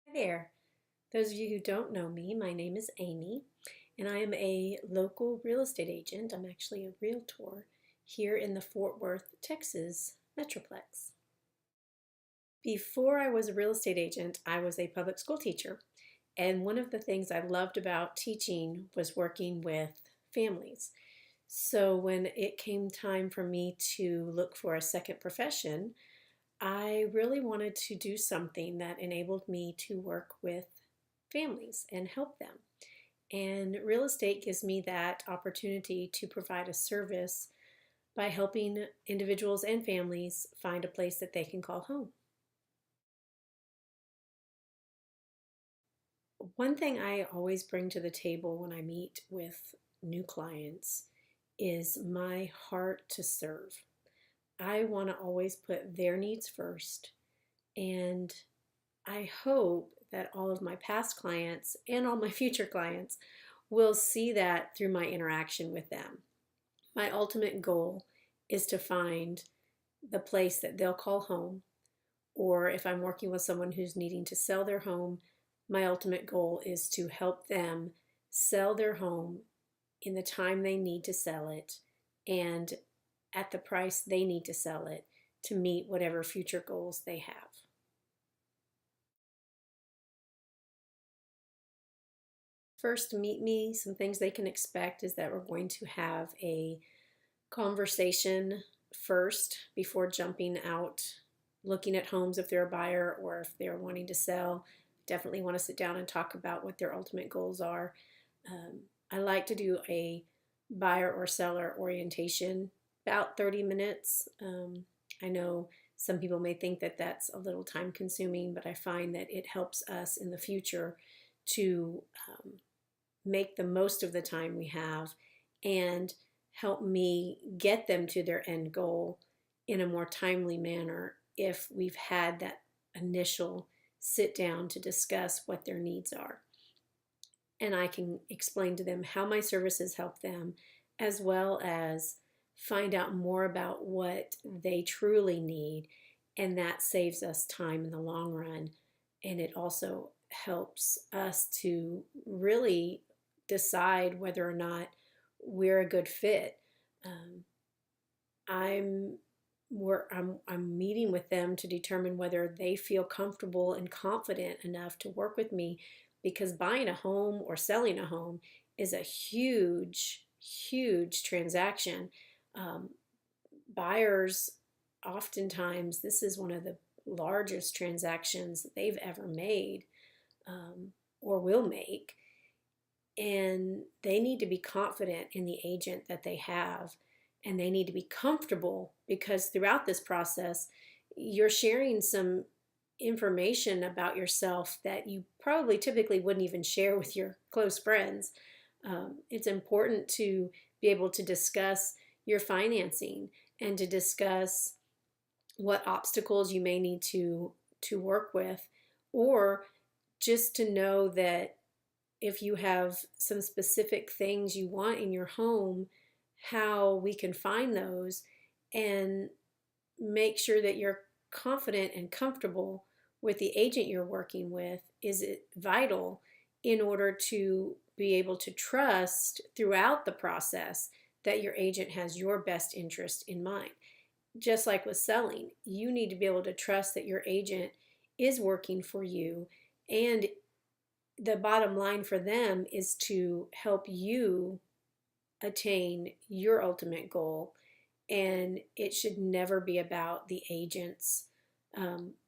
Hi there. Those of you who don't know me, my name is Amy, and I am a local real estate agent. I'm actually a realtor here in the Fort Worth, Texas Metroplex. Before I was a real estate agent, I was a public school teacher, and one of the things I loved about teaching was working with families. So when it came time for me to look for a second profession, I really wanted to do something that enabled me to work with families and help them. And real estate gives me that opportunity to provide a service by helping individuals and families find a place that they can call home. One thing I always bring to the table when I meet with new clients is my heart to serve. I want to always put their needs first, and I hope that all of my past clients and all my future clients will see that through my interaction with them. My ultimate goal is to find the place that they'll call home, or if I'm working with someone who's needing to sell their home, my ultimate goal is to help them sell their home in the time they need to sell it and at the price they need to sell it to meet whatever future goals they have. First, meet me. Some things they can expect is that we're going to have a conversation first before jumping out looking at homes if they're a buyer or if they're wanting to sell. Definitely want to sit down and talk about what their ultimate goals are. I like to do a buyer or seller orientation, about 30 minutes. I know some people may think that that's a little time consuming, but I find that it helps us in the future to make the most of the time we have and help me get them to their end goal in a more timely manner if we've had that initial sit down to discuss what their needs are. And I can explain to them how my services help them, as well as find out more about what they truly need. And that saves us time in the long run. And it also helps us to really decide whether or not we're a good fit. Um, I'm I'm meeting with them to determine whether they feel comfortable and confident enough to work with me, because buying a home or selling a home is a huge transaction. Um, Buyers, oftentimes, this is one of the largest transactions that they've ever made, or will make, and they need to be confident in the agent that they have, and they need to be comfortable because throughout this process you're sharing some information about yourself that you probably typically wouldn't even share with your close friends. It's important to be able to discuss your financing and to discuss what obstacles you may need to work with, or just to know that if you have some specific things you want in your home, how we can find those and make sure that you're confident and comfortable with the agent you're working with is it vital in order to be able to trust throughout the process that your agent has your best interest in mind. Just like with selling, you need to be able to trust that your agent is working for you, and the bottom line for them is to help you attain your ultimate goal. And it should never be about the agent's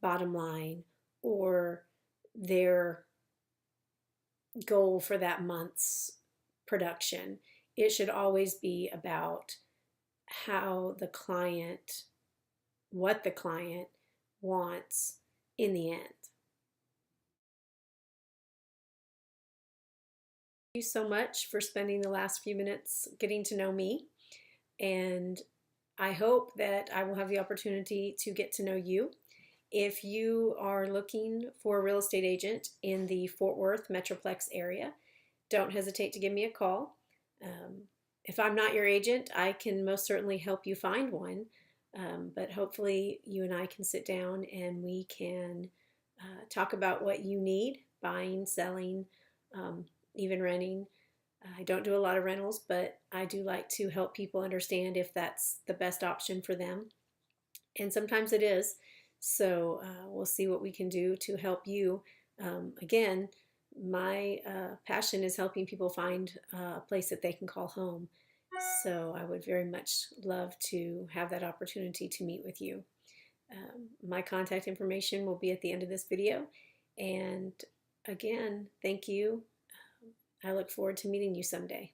bottom line or their goal for that month's production. It should always be about how the client, what the client wants in the end. Thank you so much for spending the last few minutes getting to know me. And I hope that I will have the opportunity to get to know you. If you are looking for a real estate agent in the Fort Worth Metroplex area, don't hesitate to give me a call. If I'm not your agent, I can most certainly help you find one. But hopefully, you and I can sit down and we can talk about what you need, buying, selling, even renting. I don't do a lot of rentals, but I do like to help people understand if that's the best option for them. And sometimes it is. So we'll see what we can do to help you. Again, my passion is helping people find a place that they can call home. So I would very much love to have that opportunity to meet with you. My contact information will be at the end of this video. And again, thank you. I look forward to meeting you someday.